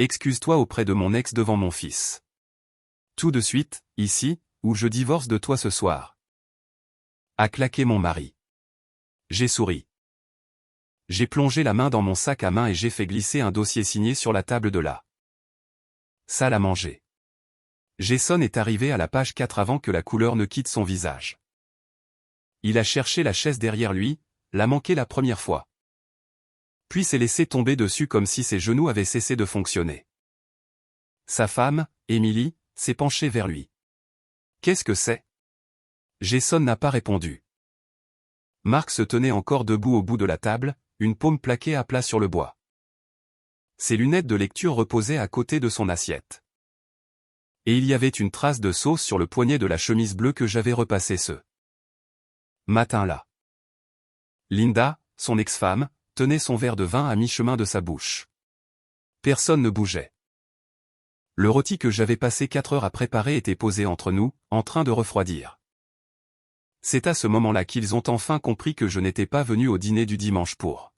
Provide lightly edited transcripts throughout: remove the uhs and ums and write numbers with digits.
Excuse-toi auprès de mon ex devant mon fils. Tout de suite, ici, ou je divorce de toi ce soir. A claqué mon mari. J'ai souri. J'ai plongé la main dans mon sac à main et j'ai fait glisser un dossier signé sur la table de la salle à manger. Jason est arrivé à la page 4 avant que la couleur ne quitte son visage. Il a cherché la chaise derrière lui, l'a manqué la première fois. Puis s'est laissé tomber dessus comme si ses genoux avaient cessé de fonctionner. Sa femme, Emily, s'est penchée vers lui. Qu'est-ce que c'est? Jason n'a pas répondu. Mark se tenait encore debout au bout de la table, une paume plaquée à plat sur le bois. Ses lunettes de lecture reposaient à côté de son assiette. Et il y avait une trace de sauce sur le poignet de la chemise bleue que j'avais repassée ce matin-là. Linda, son ex-femme, tenait son verre de vin à mi-chemin de sa bouche. Personne ne bougeait. Le rôti que j'avais passé 4 heures à préparer était posé entre nous, en train de refroidir. C'est à ce moment-là qu'ils ont enfin compris que je n'étais pas venu au dîner du dimanche pour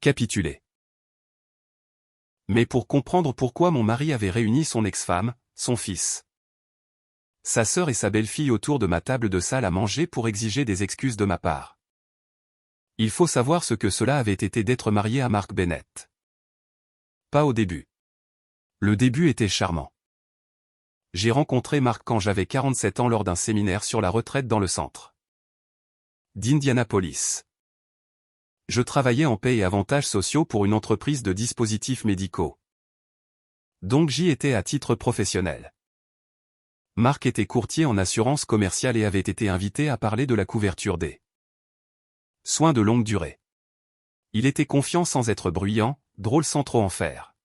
capituler. Mais pour comprendre pourquoi mon mari avait réuni son ex-femme, son fils, sa sœur et sa belle-fille autour de ma table de salle à manger pour exiger des excuses de ma part. Il faut savoir ce que cela avait été d'être marié à Mark Bennett. Pas au début. Le début était charmant. J'ai rencontré Mark quand j'avais 47 ans lors d'un séminaire sur la retraite dans le centre d'Indianapolis. Je travaillais en paie et avantages sociaux pour une entreprise de dispositifs médicaux. Donc j'y étais à titre professionnel. Mark était courtier en assurance commerciale et avait été invité à parler de la couverture des soins de longue durée. Il était confiant sans être bruyant, drôle sans trop en faire.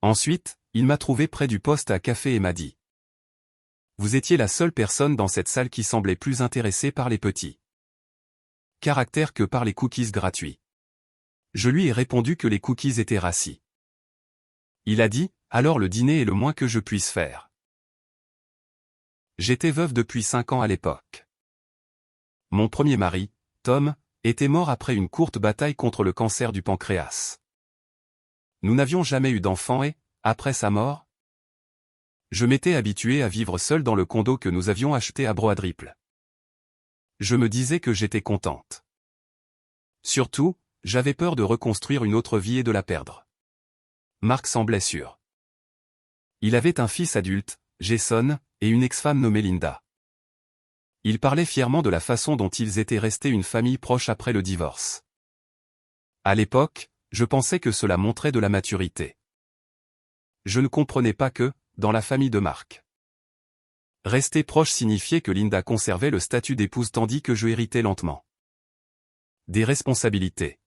Ensuite, il m'a trouvé près du poste à café et m'a dit: Vous étiez la seule personne dans cette salle qui semblait plus intéressée par les petits caractères que par les cookies gratuits. Je lui ai répondu que les cookies étaient rassis. Il a dit: Alors le dîner est le moins que je puisse faire. J'étais veuve depuis 5 ans à l'époque. Mon premier mari, Tom, était mort après une courte bataille contre le cancer du pancréas. Nous n'avions jamais eu d'enfant et, après sa mort, je m'étais habitué à vivre seul dans le condo que nous avions acheté à Broadripple. Je me disais que j'étais contente. Surtout, j'avais peur de reconstruire une autre vie et de la perdre. Mark semblait sûr. Il avait un fils adulte, Jason, et une ex-femme nommée Linda. Il parlait fièrement de la façon dont ils étaient restés une famille proche après le divorce. À l'époque, je pensais que cela montrait de la maturité. Je ne comprenais pas que, dans la famille de Mark, rester proche signifiait que Linda conservait le statut d'épouse tandis que je héritais lentement des responsabilités.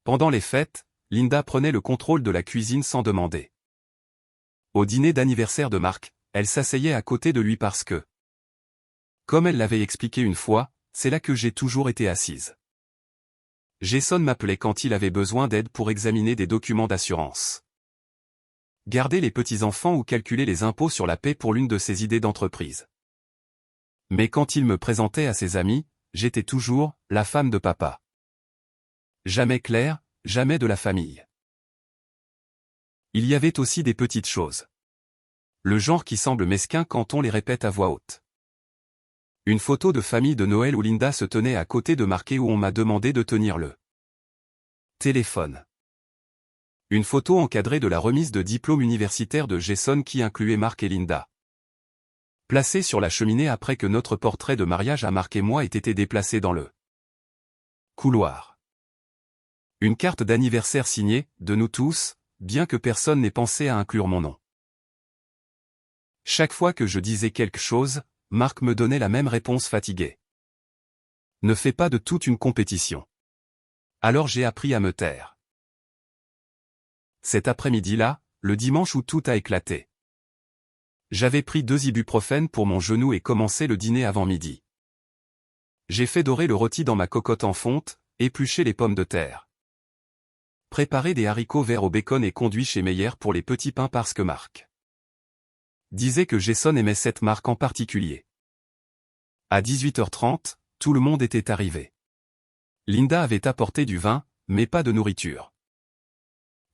Pendant les fêtes, Linda prenait le contrôle de la cuisine sans demander. Au dîner d'anniversaire de Mark, elle s'asseyait à côté de lui parce que, comme elle l'avait expliqué une fois, c'est là que j'ai toujours été assise. Jason m'appelait quand il avait besoin d'aide pour examiner des documents d'assurance, garder les petits-enfants ou calculer les impôts sur la paie pour l'une de ses idées d'entreprise. Mais quand il me présentait à ses amis, j'étais toujours la femme de papa. Jamais Claire, jamais de la famille. Il y avait aussi des petites choses. Le genre qui semble mesquin quand on les répète à voix haute. Une photo de famille de Noël où Linda se tenait à côté de Mark et où on m'a demandé de tenir le téléphone. Une photo encadrée de la remise de diplôme universitaire de Jason qui incluait Mark et Linda. Placée sur la cheminée après que notre portrait de mariage à Mark et moi ait été déplacé dans le couloir. Une carte d'anniversaire signée, de nous tous, bien que personne n'ait pensé à inclure mon nom. Chaque fois que je disais quelque chose, Mark me donnait la même réponse fatiguée. Ne fais pas de toute une compétition. Alors j'ai appris à me taire. Cet après-midi-là, le dimanche où tout a éclaté. J'avais pris 2 ibuprofènes pour mon genou et commencé le dîner avant midi. J'ai fait dorer le rôti dans ma cocotte en fonte, épluché les pommes de terre. Préparé des haricots verts au bacon et conduit chez Meyer pour les petits pains parce que Mark disait que Jason aimait cette marque en particulier. À 18h30, tout le monde était arrivé. Linda avait apporté du vin, mais pas de nourriture.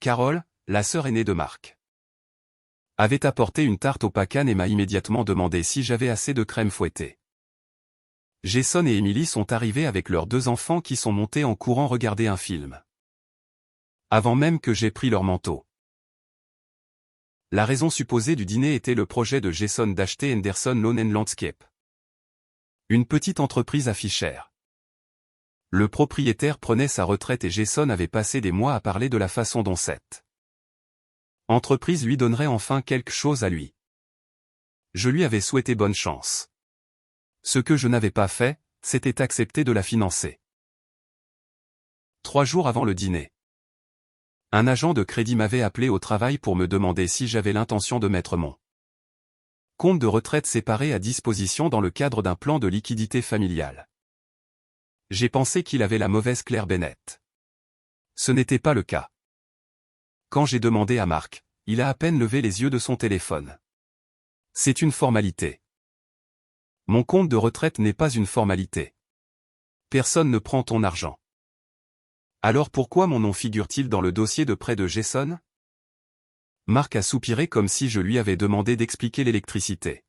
Carole, la sœur aînée de Marc, avait apporté une tarte au pacane et m'a immédiatement demandé si j'avais assez de crème fouettée. Jason et Emily sont arrivés avec leurs 2 enfants qui sont montés en courant regarder un film. Avant même que j'aie pris leur manteau. La raison supposée du dîner était le projet de Jason d'acheter Henderson Lawn & Landscape. Une petite entreprise affichère. Le propriétaire prenait sa retraite et Jason avait passé des mois à parler de la façon dont cette entreprise lui donnerait enfin quelque chose à lui. Je lui avais souhaité bonne chance. Ce que je n'avais pas fait, c'était accepter de la financer. 3 jours avant le dîner. Un agent de crédit m'avait appelé au travail pour me demander si j'avais l'intention de mettre mon compte de retraite séparé à disposition dans le cadre d'un plan de liquidité familiale. J'ai pensé qu'il avait la mauvaise Claire Bennett. Ce n'était pas le cas. Quand j'ai demandé à Marc, il a à peine levé les yeux de son téléphone. C'est une formalité. Mon compte de retraite n'est pas une formalité. Personne ne prend ton argent. Alors pourquoi mon nom figure-t-il dans le dossier de prêt de Jason? Marc a soupiré comme si je lui avais demandé d'expliquer l'électricité.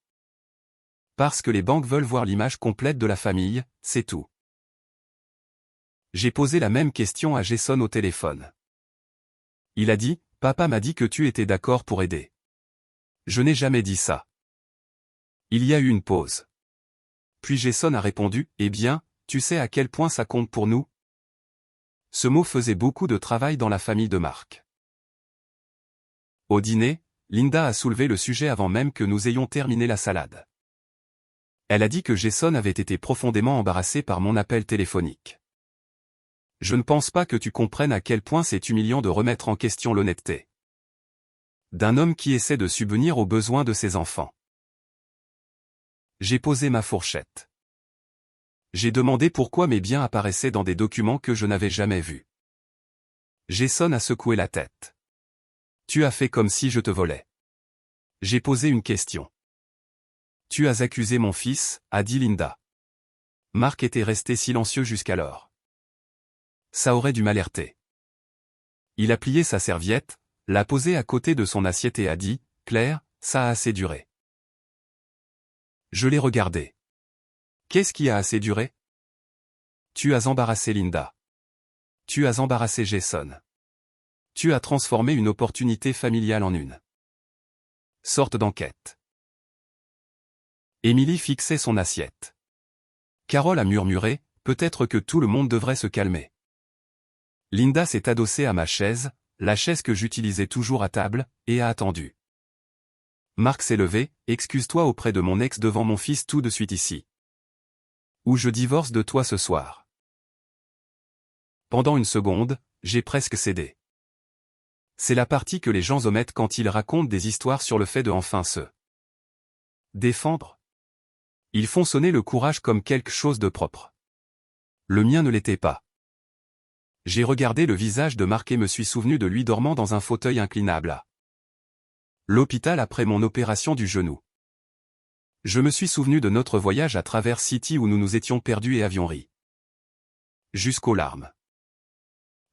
Parce que les banques veulent voir l'image complète de la famille, c'est tout. J'ai posé la même question à Jason au téléphone. Il a dit, « Papa m'a dit que tu étais d'accord pour aider. » Je n'ai jamais dit ça. Il y a eu une pause. Puis Jason a répondu, « Eh bien, tu sais à quel point ça compte pour nous ?» Ce mot faisait beaucoup de travail dans la famille de Marc. Au dîner, Linda a soulevé le sujet avant même que nous ayons terminé la salade. Elle a dit que Jason avait été profondément embarrassé par mon appel téléphonique. Je ne pense pas que tu comprennes à quel point c'est humiliant de remettre en question l'honnêteté d'un homme qui essaie de subvenir aux besoins de ses enfants. J'ai posé ma fourchette. J'ai demandé pourquoi mes biens apparaissaient dans des documents que je n'avais jamais vus. Jason a secoué la tête. Tu as fait comme si je te volais. J'ai posé une question. Tu as accusé mon fils, a dit Linda. Marc était resté silencieux jusqu'alors. Ça aurait dû m'alerter. Il a plié sa serviette, l'a posée à côté de son assiette et a dit, « Claire, ça a assez duré. » Je l'ai regardé. Qu'est-ce qui a assez duré? Tu as embarrassé Linda. Tu as embarrassé Jason. Tu as transformé une opportunité familiale en une sorte d'enquête. Emily fixait son assiette. Carole a murmuré, peut-être que tout le monde devrait se calmer. Linda s'est adossée à ma chaise, la chaise que j'utilisais toujours à table, et a attendu. Marc s'est levé, excuse-toi auprès de mon ex devant mon fils tout de suite ici. Ou je divorce de toi ce soir. Pendant une seconde, j'ai presque cédé. C'est la partie que les gens omettent quand ils racontent des histoires sur le fait de enfin se défendre. Ils font sonner le courage comme quelque chose de propre. Le mien ne l'était pas. J'ai regardé le visage de Marc et me suis souvenu de lui dormant dans un fauteuil inclinable à l'hôpital après mon opération du genou. Je me suis souvenu de notre voyage à travers City où nous nous étions perdus et avions ri jusqu'aux larmes.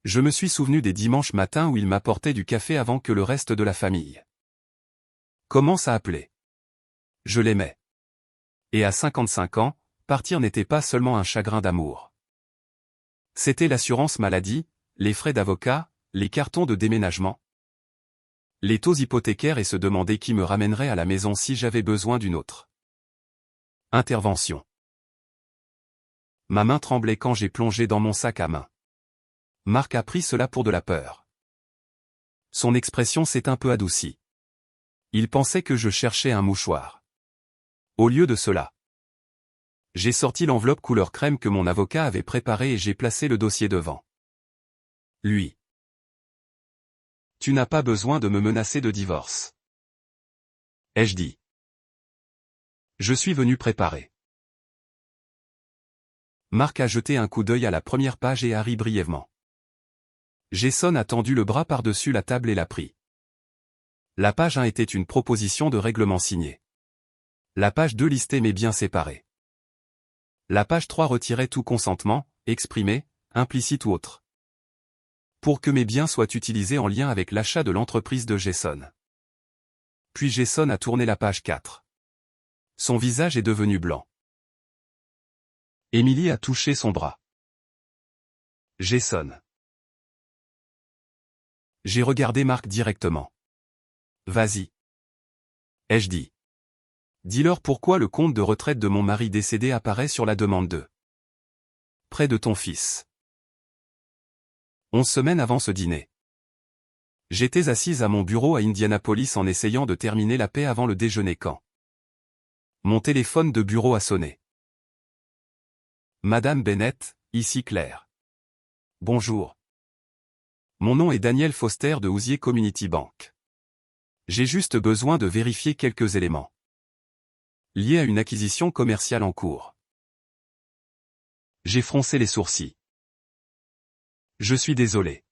Je me suis souvenu des dimanches matins où il m'apportait du café avant que le reste de la famille commence à appeler. Je l'aimais. Et à 55 ans, partir n'était pas seulement un chagrin d'amour. C'était l'assurance maladie, les frais d'avocat, les cartons de déménagement, les taux hypothécaires et se demander qui me ramènerait à la maison si j'avais besoin d'une autre intervention. Ma main tremblait quand j'ai plongé dans mon sac à main. Marc a pris cela pour de la peur. Son expression s'est un peu adoucie. Il pensait que je cherchais un mouchoir. Au lieu de cela, j'ai sorti l'enveloppe couleur crème que mon avocat avait préparée et j'ai placé le dossier devant lui. Tu n'as pas besoin de me menacer de divorce, ai-je dit. Je suis venu préparer. Marc a jeté un coup d'œil à la première page et a ri brièvement. Jason a tendu le bras par-dessus la table et l'a pris. La page 1 était une proposition de règlement signée. La page 2 listait mes biens séparés. La page 3 retirait tout consentement, exprimé, implicite ou autre. Pour que mes biens soient utilisés en lien avec l'achat de l'entreprise de Jason. Puis Jason a tourné la page 4. Son visage est devenu blanc. Emily a touché son bras. Jason. J'ai regardé Mark directement. Vas-y. Ai-je dit. Dis-leur pourquoi le compte de retraite de mon mari décédé apparaît sur la demande de. Près de ton fils. 11 semaines avant ce dîner. J'étais assise à mon bureau à Indianapolis en essayant de terminer la paix avant le déjeuner quand. Mon téléphone de bureau a sonné. Madame Bennett, ici Claire. Bonjour. Mon nom est Daniel Foster de Hoosier Community Bank. J'ai juste besoin de vérifier quelques éléments. Liés à une acquisition commerciale en cours. J'ai froncé les sourcils. Je suis désolé.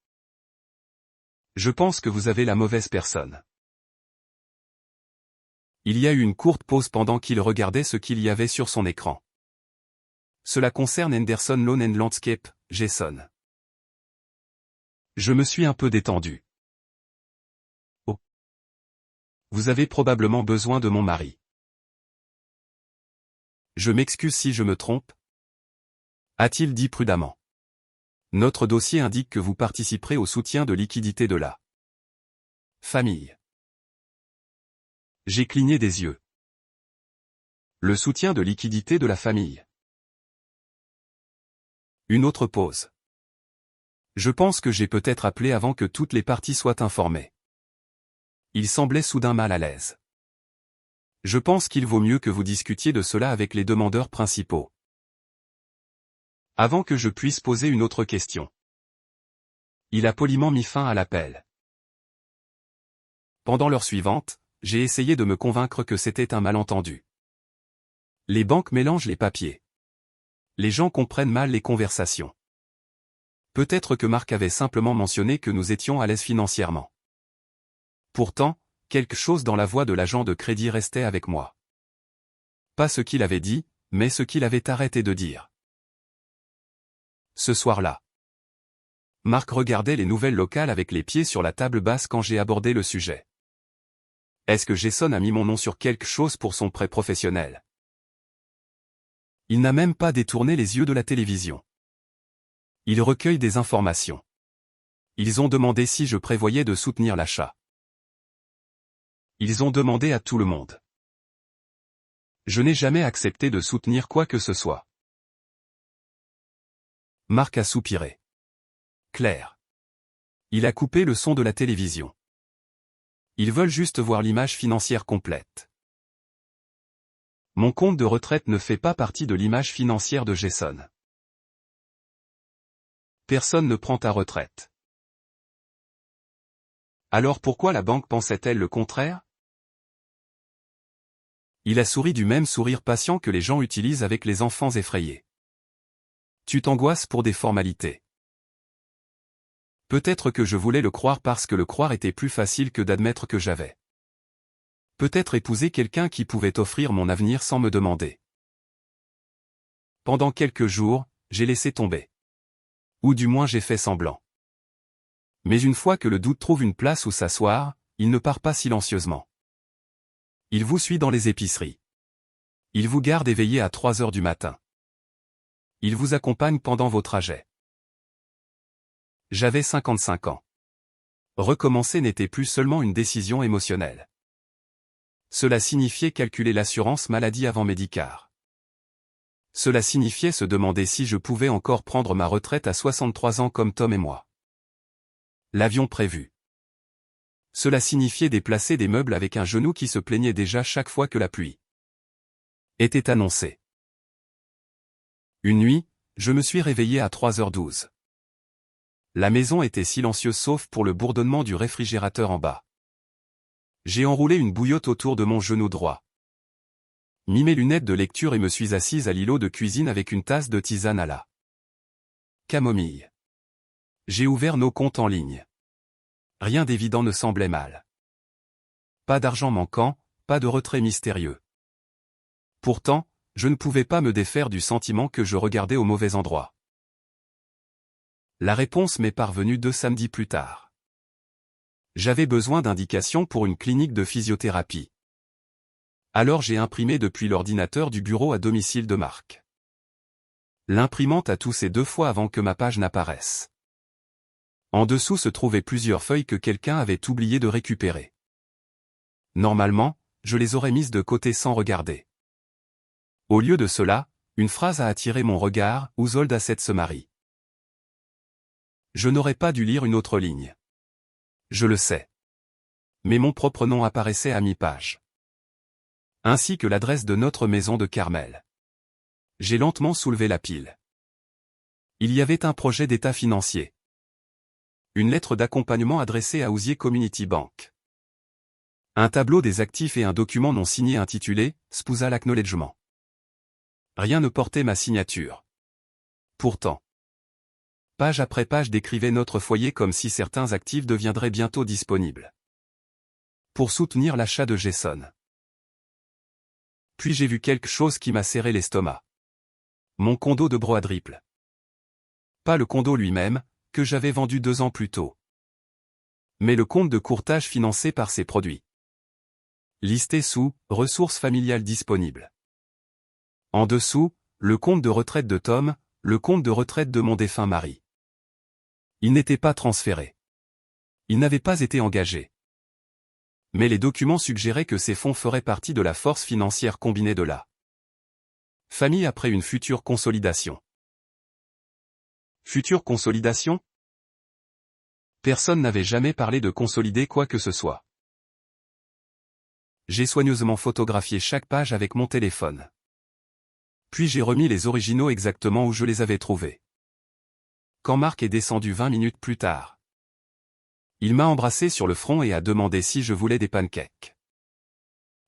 Je pense que vous avez la mauvaise personne. Il y a eu une courte pause pendant qu'il regardait ce qu'il y avait sur son écran. Cela concerne Henderson Lawn and Landscape, Jason. Je me suis un peu détendu. Oh. Vous avez probablement besoin de mon mari. Je m'excuse si je me trompe, a-t-il dit prudemment. Notre dossier indique que vous participerez au soutien de liquidité de la famille. J'ai cligné des yeux. Le soutien de liquidité de la famille. Une autre pause. Je pense que j'ai peut-être appelé avant que toutes les parties soient informées. Il semblait soudain mal à l'aise. Je pense qu'il vaut mieux que vous discutiez de cela avec les demandeurs principaux. Avant que je puisse poser une autre question. Il a poliment mis fin à l'appel. Pendant l'heure suivante, j'ai essayé de me convaincre que c'était un malentendu. Les banques mélangent les papiers. Les gens comprennent mal les conversations. Peut-être que Mark avait simplement mentionné que nous étions à l'aise financièrement. Pourtant, quelque chose dans la voix de l'agent de crédit restait avec moi. Pas ce qu'il avait dit, mais ce qu'il avait arrêté de dire. Ce soir-là. Mark regardait les nouvelles locales avec les pieds sur la table basse quand j'ai abordé le sujet. Est-ce que Jason a mis mon nom sur quelque chose pour son prêt professionnel? Il n'a même pas détourné les yeux de la télévision. Il recueille des informations. Ils ont demandé si je prévoyais de soutenir l'achat. Ils ont demandé à tout le monde. Je n'ai jamais accepté de soutenir quoi que ce soit. Mark a soupiré. Claire. Il a coupé le son de la télévision. Ils veulent juste voir l'image financière complète. Mon compte de retraite ne fait pas partie de l'image financière de Jason. Personne ne prend ta retraite. Alors pourquoi la banque pensait-elle le contraire? Il a souri du même sourire patient que les gens utilisent avec les enfants effrayés. Tu t'angoisses pour des formalités. Peut-être que je voulais le croire parce que le croire était plus facile que d'admettre que j'avais. Peut-être épouser quelqu'un qui pouvait offrir mon avenir sans me demander. Pendant quelques jours, j'ai laissé tomber. Ou du moins j'ai fait semblant. Mais une fois que le doute trouve une place où s'asseoir, il ne part pas silencieusement. Il vous suit dans les épiceries. Il vous garde éveillé à 3 heures du matin. Il vous accompagne pendant vos trajets. J'avais 55 ans. Recommencer n'était plus seulement une décision émotionnelle. Cela signifiait calculer l'assurance maladie avant Medicare. Cela signifiait se demander si je pouvais encore prendre ma retraite à 63 ans comme Tom et moi. L'avion prévu. Cela signifiait déplacer des meubles avec un genou qui se plaignait déjà chaque fois que la pluie était annoncée. Une nuit, je me suis réveillé à 3h12. La maison était silencieuse sauf pour le bourdonnement du réfrigérateur en bas. J'ai enroulé une bouillotte autour de mon genou droit. Mis mes lunettes de lecture et me suis assise à l'îlot de cuisine avec une tasse de tisane à la camomille. J'ai ouvert nos comptes en ligne. Rien d'évident ne semblait mal. Pas d'argent manquant, pas de retrait mystérieux. Pourtant, je ne pouvais pas me défaire du sentiment que je regardais au mauvais endroit. La réponse m'est parvenue 2 samedis plus tard. J'avais besoin d'indications pour une clinique de physiothérapie. Alors j'ai imprimé depuis l'ordinateur du bureau à domicile de Marc. L'imprimante a toussé 2 fois avant que ma page n'apparaisse. En dessous se trouvaient plusieurs feuilles que quelqu'un avait oublié de récupérer. Normalement, je les aurais mises de côté sans regarder. Au lieu de cela, une phrase a attiré mon regard, où Zolda se marie. Je n'aurais pas dû lire une autre ligne. Je le sais. Mais mon propre nom apparaissait à mi-page. Ainsi que l'adresse de notre maison de Carmel. J'ai lentement soulevé la pile. Il y avait un projet d'état financier. Une lettre d'accompagnement adressée à Hoosier Community Bank. Un tableau des actifs et un document non signé intitulé « Spousal Acknowledgement ». Rien ne portait ma signature. Pourtant, page après page décrivait notre foyer comme si certains actifs deviendraient bientôt disponibles. Pour soutenir l'achat de Jason. Puis j'ai vu quelque chose qui m'a serré l'estomac. Mon condo de Broadripple. Pas le condo lui-même, que j'avais vendu 2 ans plus tôt. Mais le compte de courtage financé par ses produits. Listé sous « Ressources familiales disponibles ». En dessous, le compte de retraite de Tom, le compte de retraite de mon défunt mari. Il n'était pas transféré. Il n'avait pas été engagé. Mais les documents suggéraient que ces fonds feraient partie de la force financière combinée de la famille après une future consolidation. Future consolidation? Personne n'avait jamais parlé de consolider quoi que ce soit. J'ai soigneusement photographié chaque page avec mon téléphone. Puis j'ai remis les originaux exactement où je les avais trouvés. Quand Marc est descendu 20 minutes plus tard, il m'a embrassé sur le front et a demandé si je voulais des pancakes.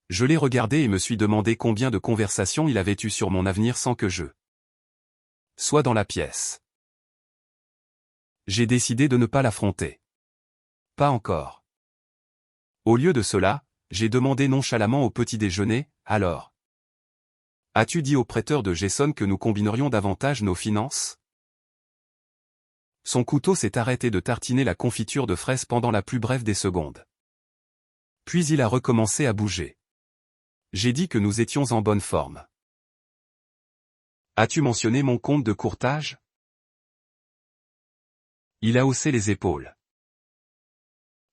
Je l'ai regardé et me suis demandé combien de conversations il avait eues sur mon avenir sans que je sois dans la pièce. J'ai décidé de ne pas l'affronter. Pas encore. Au lieu de cela, j'ai demandé nonchalamment au petit déjeuner, alors. As-tu dit au prêteur de Jason que nous combinerions davantage nos finances? Son couteau s'est arrêté de tartiner la confiture de fraises pendant la plus brève des secondes. Puis il a recommencé à bouger. J'ai dit que nous étions en bonne forme. As-tu mentionné mon compte de courtage? Il a haussé les épaules.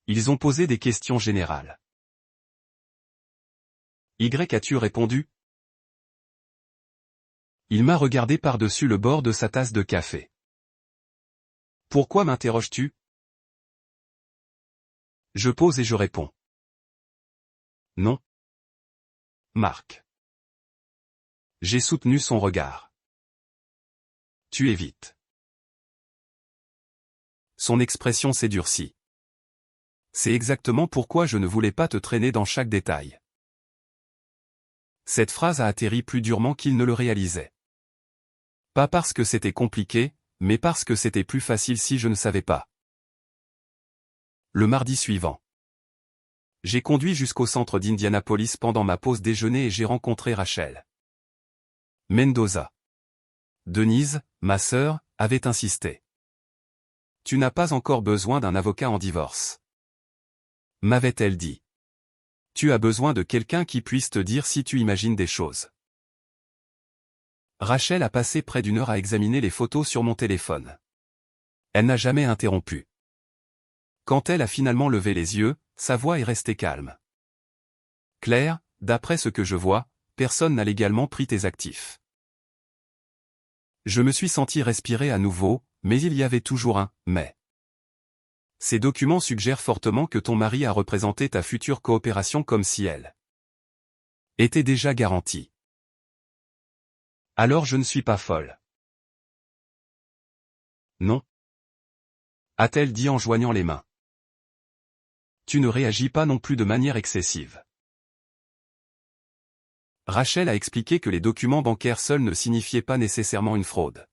Ils ont posé des questions générales. As-tu répondu? Il m'a regardé par-dessus le bord de sa tasse de café. Pourquoi m'interroges-tu? Je pose et je réponds. Non. Marc. J'ai soutenu son regard. Tu évites. Son expression s'est durcie. C'est exactement pourquoi je ne voulais pas te traîner dans chaque détail. Cette phrase a atterri plus durement qu'il ne le réalisait. Pas parce que c'était compliqué, mais parce que c'était plus facile si je ne savais pas. Le mardi suivant. J'ai conduit jusqu'au centre d'Indianapolis pendant ma pause déjeuner et j'ai rencontré Rachel Mendoza. Denise, ma sœur, avait insisté. Tu n'as pas encore besoin d'un avocat en divorce. M'avait-elle dit. Tu as besoin de quelqu'un qui puisse te dire si tu imagines des choses. Rachel a passé près d'1 heure à examiner les photos sur mon téléphone. Elle n'a jamais interrompu. Quand elle a finalement levé les yeux, sa voix est restée calme. Claire, d'après ce que je vois, personne n'a légalement pris tes actifs. Je me suis senti respirer à nouveau, mais il y avait toujours un « mais ». Ces documents suggèrent fortement que ton mari a représenté ta future coopération comme si elle était déjà garantie. Alors je ne suis pas folle. Non. A-t-elle dit en joignant les mains. Tu ne réagis pas non plus de manière excessive. Rachel a expliqué que les documents bancaires seuls ne signifiaient pas nécessairement une fraude.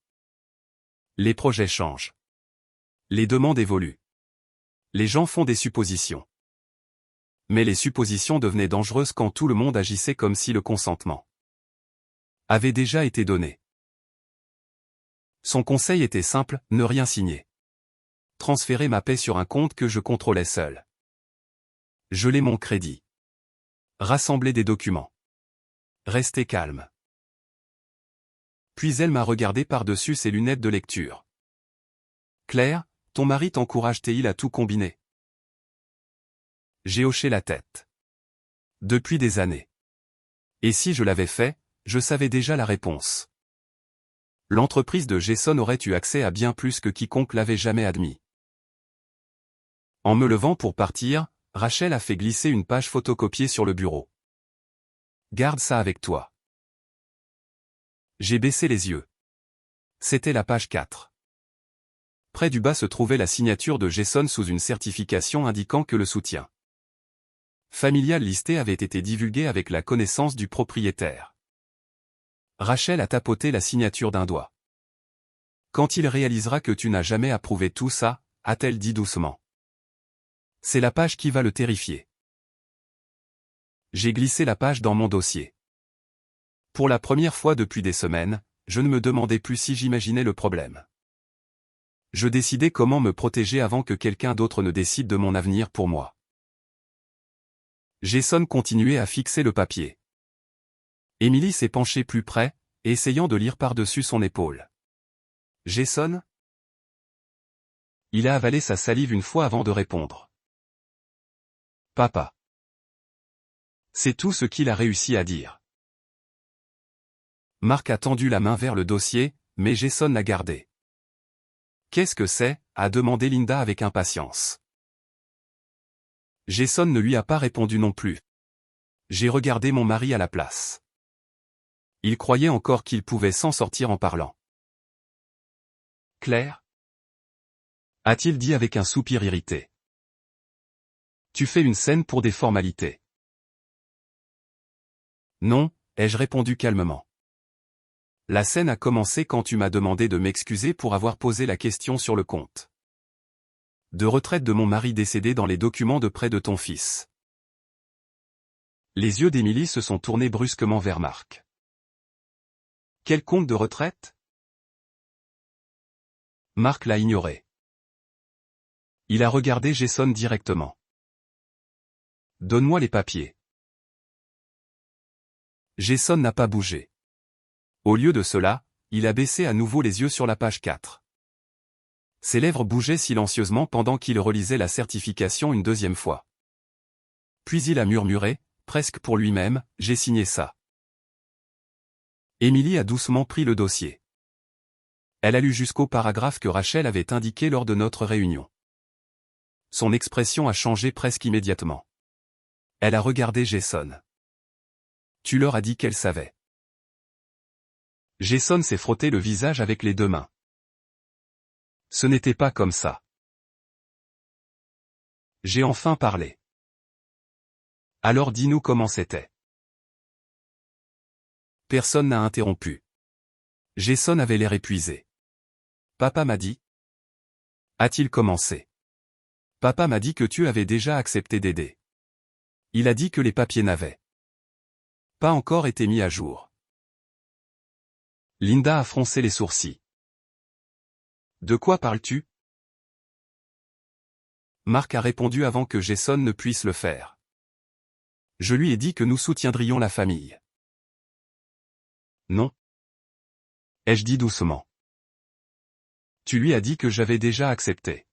Les projets changent. Les demandes évoluent. Les gens font des suppositions. Mais les suppositions devenaient dangereuses quand tout le monde agissait comme si le consentement avait déjà été donné. Son conseil était simple, ne rien signer. transférer ma paie sur un compte que je contrôlais seul. Geler mon crédit. Rassembler des documents. Rester calme. Puis elle m'a regardé par-dessus ses lunettes de lecture. Claire, ton mari t'encourage-t-il à tout combiner? J'ai hoché la tête. Depuis des années. Et si je l'avais fait, je savais déjà la réponse. L'entreprise de Jason aurait eu accès à bien plus que quiconque l'avait jamais admis. En me levant pour partir, Rachel a fait glisser une page photocopiée sur le bureau. Garde ça avec toi. J'ai baissé les yeux. C'était la page 4. Près du bas se trouvait la signature de Jason sous une certification indiquant que le soutien familial listé avait été divulgué avec la connaissance du propriétaire. Rachel a tapoté la signature d'un doigt. Quand il réalisera que tu n'as jamais approuvé tout ça, a-t-elle dit doucement. C'est la page qui va le terrifier. J'ai glissé la page dans mon dossier. Pour la première fois depuis des semaines, je ne me demandais plus si j'imaginais le problème. Je décidais comment me protéger avant que quelqu'un d'autre ne décide de mon avenir pour moi. Jason continuait à fixer le papier. Emily s'est penchée plus près, essayant de lire par-dessus son épaule. Jason? Il a avalé sa salive une fois avant de répondre. Papa. C'est tout ce qu'il a réussi à dire. Mark a tendu la main vers le dossier, mais Jason l'a gardé. Qu'est-ce que c'est? A demandé Linda avec impatience. Jason ne lui a pas répondu non plus. J'ai regardé mon mari à la place. Il croyait encore qu'il pouvait s'en sortir en parlant. Claire? A-t-il dit avec un soupir irrité. Tu fais une scène pour des formalités. Non, ai-je répondu calmement. La scène a commencé quand tu m'as demandé de m'excuser pour avoir posé la question sur le compte de retraite de mon mari décédé dans les documents de près de ton fils. Les yeux d'Emily se sont tournés brusquement vers Mark. Quel compte de retraite? Mark l'a ignoré. Il a regardé Jason directement. Donne-moi les papiers. Jason n'a pas bougé. Au lieu de cela, il a baissé à nouveau les yeux sur la page 4. Ses lèvres bougeaient silencieusement pendant qu'il relisait la certification une deuxième fois. Puis il a murmuré, presque pour lui-même, j'ai signé ça. Emily a doucement pris le dossier. Elle a lu jusqu'au paragraphe que Rachel avait indiqué lors de notre réunion. Son expression a changé presque immédiatement. Elle a regardé Jason. Tu leur as dit qu'elle savait. Jason s'est frotté le visage avec les deux mains. Ce n'était pas comme ça. J'ai enfin parlé. Alors dis-nous comment c'était. Personne n'a interrompu. Jason avait l'air épuisé. Papa m'a dit. A-t-il commencé? Papa m'a dit que tu avais déjà accepté d'aider. Il a dit que les papiers n'avaient pas encore été mis à jour. Linda a froncé les sourcils. De quoi parles-tu? Mark a répondu avant que Jason ne puisse le faire. Je lui ai dit que nous soutiendrions la famille. Non. Ai-je dit doucement. Tu lui as dit que j'avais déjà accepté.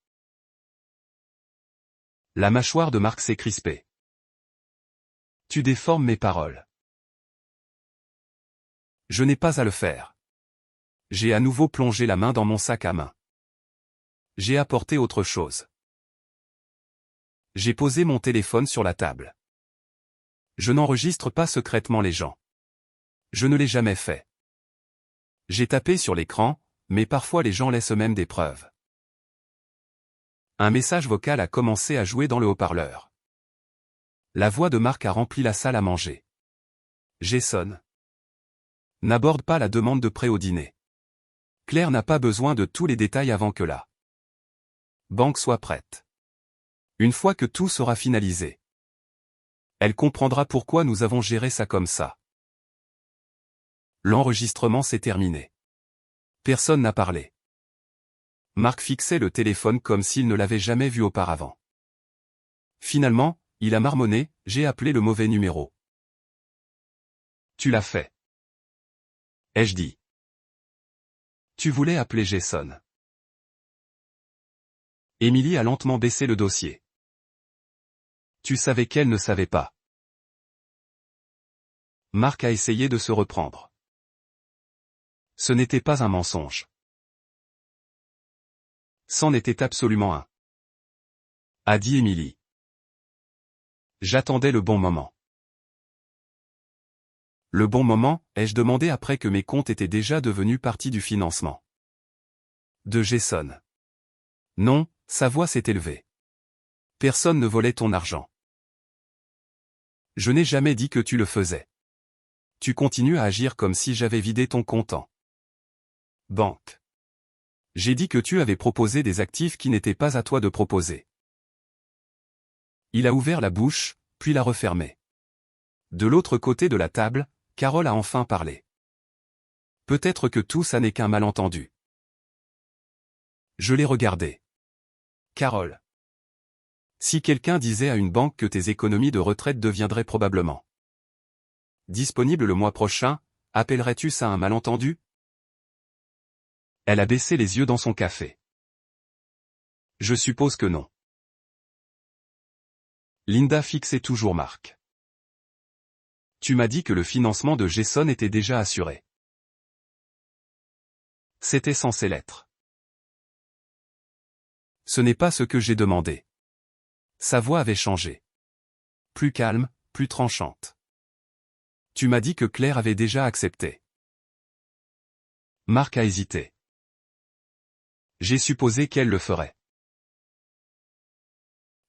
La mâchoire de Mark s'est crispée. Tu déformes mes paroles. Je n'ai pas à le faire. J'ai à nouveau plongé la main dans mon sac à main. J'ai apporté autre chose. J'ai posé mon téléphone sur la table. Je n'enregistre pas secrètement les gens. Je ne l'ai jamais fait. J'ai tapé sur l'écran, mais parfois les gens laissent même des preuves. Un message vocal a commencé à jouer dans le haut-parleur. La voix de Mark a rempli la salle à manger. Jason. N'aborde pas la demande de prêt au dîner. Claire n'a pas besoin de tous les détails avant que la banque soit prête. Une fois que tout sera finalisé, elle comprendra pourquoi nous avons géré ça comme ça. L'enregistrement s'est terminé. Personne n'a parlé. Marc fixait le téléphone comme s'il ne l'avait jamais vu auparavant. Finalement, il a marmonné, j'ai appelé le mauvais numéro. Tu l'as fait. Ai-je dit. Tu voulais appeler Jason. Émilie a lentement baissé le dossier. Tu savais qu'elle ne savait pas. Marc a essayé de se reprendre. Ce n'était pas un mensonge. C'en était absolument un. A dit Émilie. J'attendais le bon moment. Le bon moment, ai-je demandé après que mes comptes étaient déjà devenus partie du financement de Jason. Non, sa voix s'est élevée. Personne ne volait ton argent. Je n'ai jamais dit que tu le faisais. Tu continues à agir comme si j'avais vidé ton compte en banque. J'ai dit que tu avais proposé des actifs qui n'étaient pas à toi de proposer. Il a ouvert la bouche, puis l'a refermée. De l'autre côté de la table, Carole a enfin parlé. Peut-être que tout ça n'est qu'un malentendu. Je l'ai regardé. Carole. Si quelqu'un disait à une banque que tes économies de retraite deviendraient probablement disponibles le mois prochain, appellerais-tu ça un malentendu? Elle a baissé les yeux dans son café. Je suppose que non. Linda fixait toujours Marc. Tu m'as dit que le financement de Jason était déjà assuré. C'était censé l'être. Ce n'est pas ce que j'ai demandé. Sa voix avait changé. Plus calme, plus tranchante. Tu m'as dit que Claire avait déjà accepté. Marc a hésité. J'ai supposé qu'elle le ferait.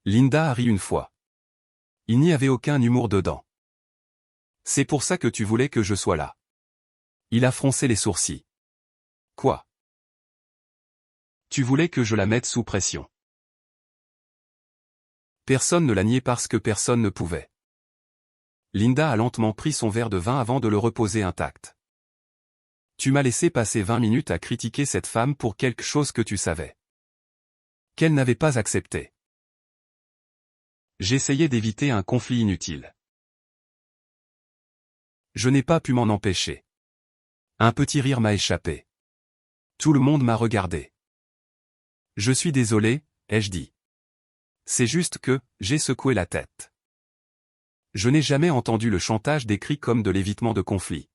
Linda a ri une fois. Il n'y avait aucun humour dedans. C'est pour ça que tu voulais que je sois là. Il a froncé les sourcils. Quoi? Tu voulais que je la mette sous pression. Personne ne l'a nié parce que personne ne pouvait. Linda a lentement pris son verre de vin avant de le reposer intact. Tu m'as laissé passer 20 minutes à critiquer cette femme pour quelque chose que tu savais qu'elle n'avait pas accepté. J'essayais d'éviter un conflit inutile. Je n'ai pas pu m'en empêcher. Un petit rire m'a échappé. Tout le monde m'a regardé. Je suis désolé, ai-je dit. C'est juste que, j'ai secoué la tête. Je n'ai jamais entendu le chantage décrit comme de l'évitement de conflit.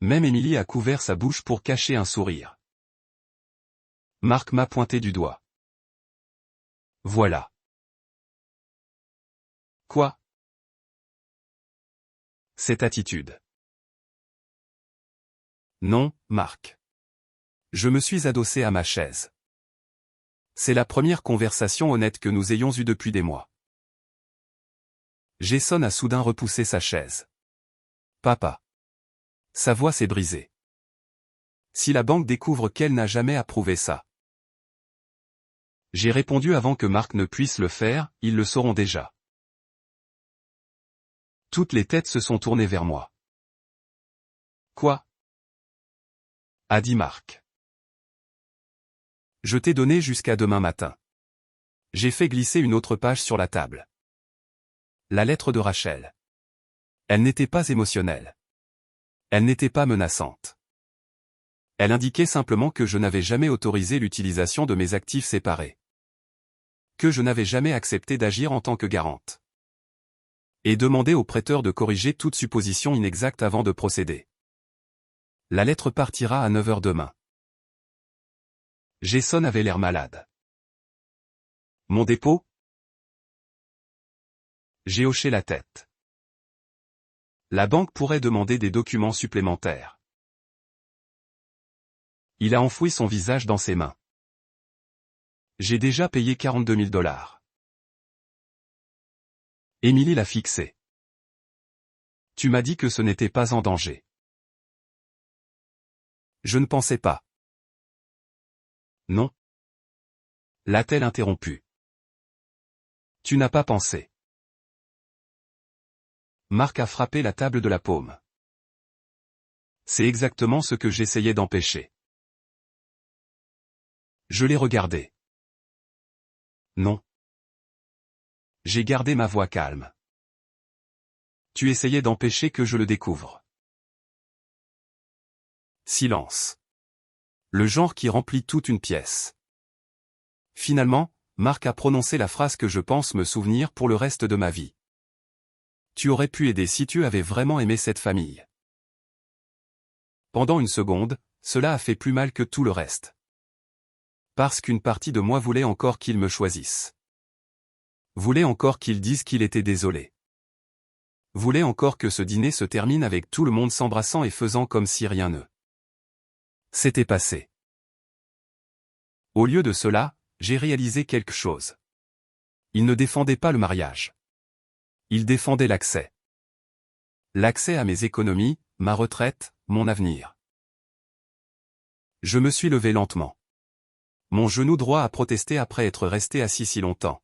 Même Émilie a couvert sa bouche pour cacher un sourire. Marc m'a pointé du doigt. Voilà. Quoi? Cette attitude. Non, Marc. Je me suis adossé à ma chaise. C'est la première conversation honnête que nous ayons eue depuis des mois. Jason a soudain repoussé sa chaise. Papa. Sa voix s'est brisée. Si la banque découvre qu'elle n'a jamais approuvé ça. J'ai répondu avant que Marc ne puisse le faire, ils le sauront déjà. Toutes les têtes se sont tournées vers moi. Quoi? A dit Marc. Je t'ai donné jusqu'à demain matin. J'ai fait glisser une autre page sur la table. La lettre de Rachel. Elle n'était pas émotionnelle. Elle n'était pas menaçante. Elle indiquait simplement que je n'avais jamais autorisé l'utilisation de mes actifs séparés. Que je n'avais jamais accepté d'agir en tant que garante. Et demandé au prêteur de corriger toute supposition inexacte avant de procéder. La lettre partira à 9 h demain. Jason avait l'air malade. Mon dépôt? J'ai hoché la tête. La banque pourrait demander des documents supplémentaires. Il a enfoui son visage dans ses mains. J'ai déjà payé 42 000 $. Émilie l'a fixé. Tu m'as dit que ce n'était pas en danger. Je ne pensais pas. Non. L'a-t-elle interrompu. Tu n'as pas pensé. Marc a frappé la table de la paume. C'est exactement ce que j'essayais d'empêcher. Je l'ai regardé. Non. J'ai gardé ma voix calme. Tu essayais d'empêcher que je le découvre. Silence. Le genre qui remplit toute une pièce. Finalement, Marc a prononcé la phrase que je pense me souvenir pour le reste de ma vie. Tu aurais pu aider si tu avais vraiment aimé cette famille. Pendant une seconde, cela a fait plus mal que tout le reste. Parce qu'une partie de moi voulait encore qu'il me choisisse. Voulait encore qu'il dise qu'il était désolé. Voulait encore que ce dîner se termine avec tout le monde s'embrassant et faisant comme si rien ne s'était passé. Au lieu de cela, j'ai réalisé quelque chose. Il ne défendait pas le mariage. Il défendait l'accès. L'accès à mes économies, ma retraite, mon avenir. Je me suis levé lentement. Mon genou droit a protesté après être resté assis si longtemps.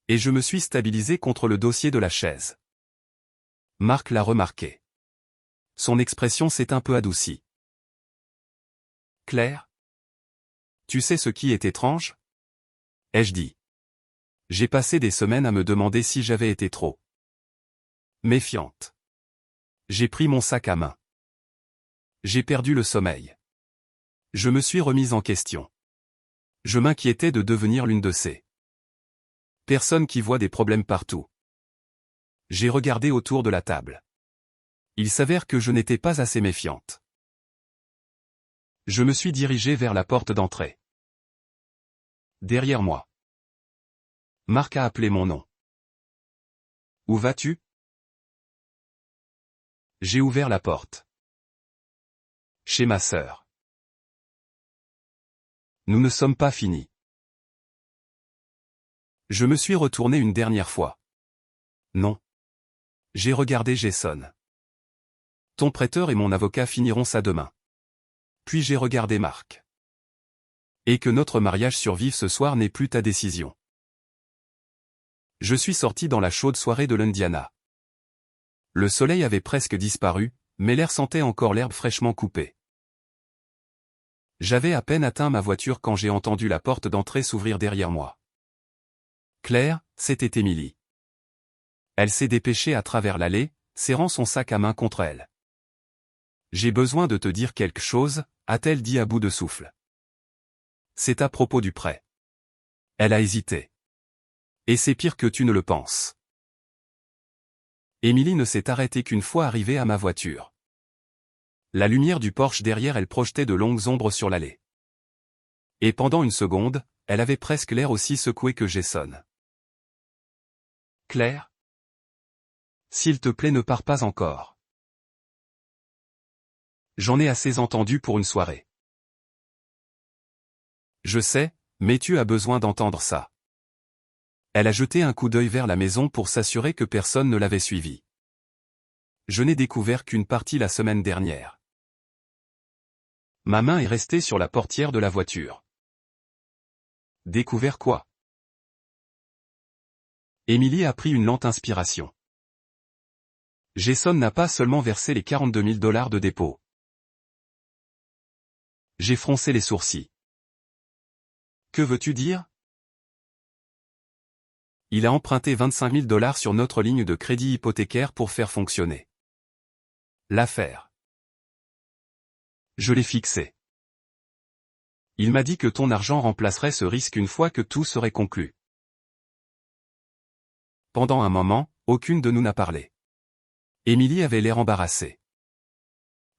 Et je me suis stabilisé contre le dossier de la chaise. Marc l'a remarqué. Son expression s'est un peu adoucie. Claire? Tu sais ce qui est étrange? Ai-je dit. J'ai passé des semaines à me demander si j'avais été trop méfiante. J'ai pris mon sac à main. J'ai perdu le sommeil. Je me suis remise en question. Je m'inquiétais de devenir l'une de ces personnes qui voient des problèmes partout. J'ai regardé autour de la table. Il s'avère que je n'étais pas assez méfiante. Je me suis dirigé vers la porte d'entrée. Derrière moi. Marc a appelé mon nom. Où vas-tu? J'ai ouvert la porte. Chez ma sœur. Nous ne sommes pas finis. Je me suis retourné une dernière fois. Non. J'ai regardé Jason. Ton prêteur et mon avocat finiront ça demain. Puis j'ai regardé Marc. Et que notre mariage survive ce soir n'est plus ta décision. Je suis sorti dans la chaude soirée de l'Indiana. Le soleil avait presque disparu, mais l'air sentait encore l'herbe fraîchement coupée. J'avais à peine atteint ma voiture quand j'ai entendu la porte d'entrée s'ouvrir derrière moi. Claire, c'était Émilie. Elle s'est dépêchée à travers l'allée, serrant son sac à main contre elle. J'ai besoin de te dire quelque chose, a-t-elle dit à bout de souffle. C'est à propos du prêt. Elle a hésité. Et c'est pire que tu ne le penses. Émilie ne s'est arrêtée qu'une fois arrivée à ma voiture. La lumière du Porsche derrière elle projetait de longues ombres sur l'allée. Et pendant une seconde, elle avait presque l'air aussi secouée que Jason. Claire? S'il te plaît ne pars pas encore. J'en ai assez entendu pour une soirée. Je sais, mais tu as besoin d'entendre ça. Elle a jeté un coup d'œil vers la maison pour s'assurer que personne ne l'avait suivie. Je n'ai découvert qu'une partie la semaine dernière. Ma main est restée sur la portière de la voiture. Découvert quoi? Émilie a pris une lente inspiration. Jason n'a pas seulement versé les 42 000 $ de dépôt. J'ai froncé les sourcils. Que veux-tu dire? Il a emprunté 25 000 $ sur notre ligne de crédit hypothécaire pour faire fonctionner l'affaire. Je l'ai fixé. Il m'a dit que ton argent remplacerait ce risque une fois que tout serait conclu. Pendant un moment, aucune de nous n'a parlé. Émilie avait l'air embarrassée.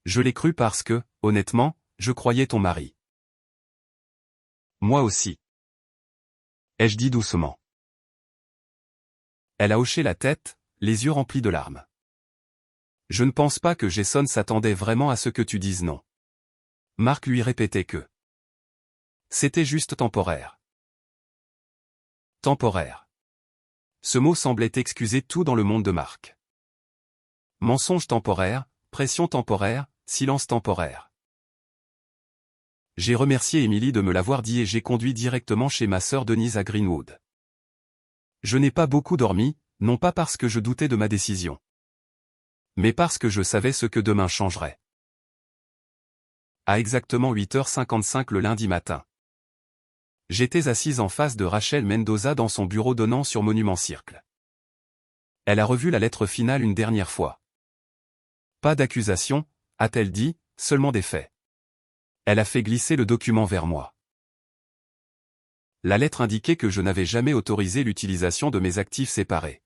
Je l'ai cru parce que, honnêtement, je croyais ton mari. Moi aussi. Ai-je dit doucement. Elle a hoché la tête, les yeux remplis de larmes. Je ne pense pas que Jason s'attendait vraiment à ce que tu dises non. Marc lui répétait que c'était juste temporaire. Temporaire. Ce mot semblait excuser tout dans le monde de Marc. Mensonge temporaire, pression temporaire, silence temporaire. J'ai remercié Émilie de me l'avoir dit et j'ai conduit directement chez ma sœur Denise à Greenwood. Je n'ai pas beaucoup dormi, non pas parce que je doutais de ma décision, mais parce que je savais ce que demain changerait. À exactement 8h55 le lundi matin. J'étais assise en face de Rachel Mendoza dans son bureau donnant sur Monument Circle. Elle a revu la lettre finale une dernière fois. Pas d'accusation, a-t-elle dit, seulement des faits. Elle a fait glisser le document vers moi. La lettre indiquait que je n'avais jamais autorisé l'utilisation de mes actifs séparés.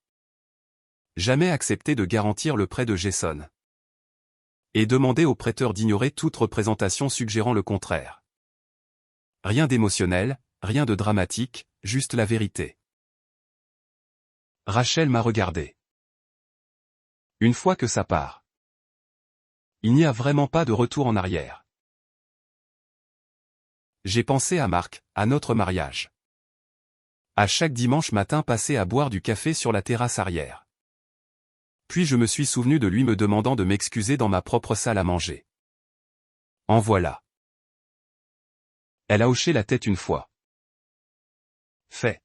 Jamais accepté de garantir le prêt de Jason. Et demandé au prêteur d'ignorer toute représentation suggérant le contraire. Rien d'émotionnel, rien de dramatique, juste la vérité. Rachel m'a regardé. Une fois que ça part. Il n'y a vraiment pas de retour en arrière. J'ai pensé à Marc, à notre mariage. À chaque dimanche matin passé à boire du café sur la terrasse arrière. Puis je me suis souvenu de lui me demandant de m'excuser dans ma propre salle à manger. En voilà. Elle a hoché la tête une fois. Fait.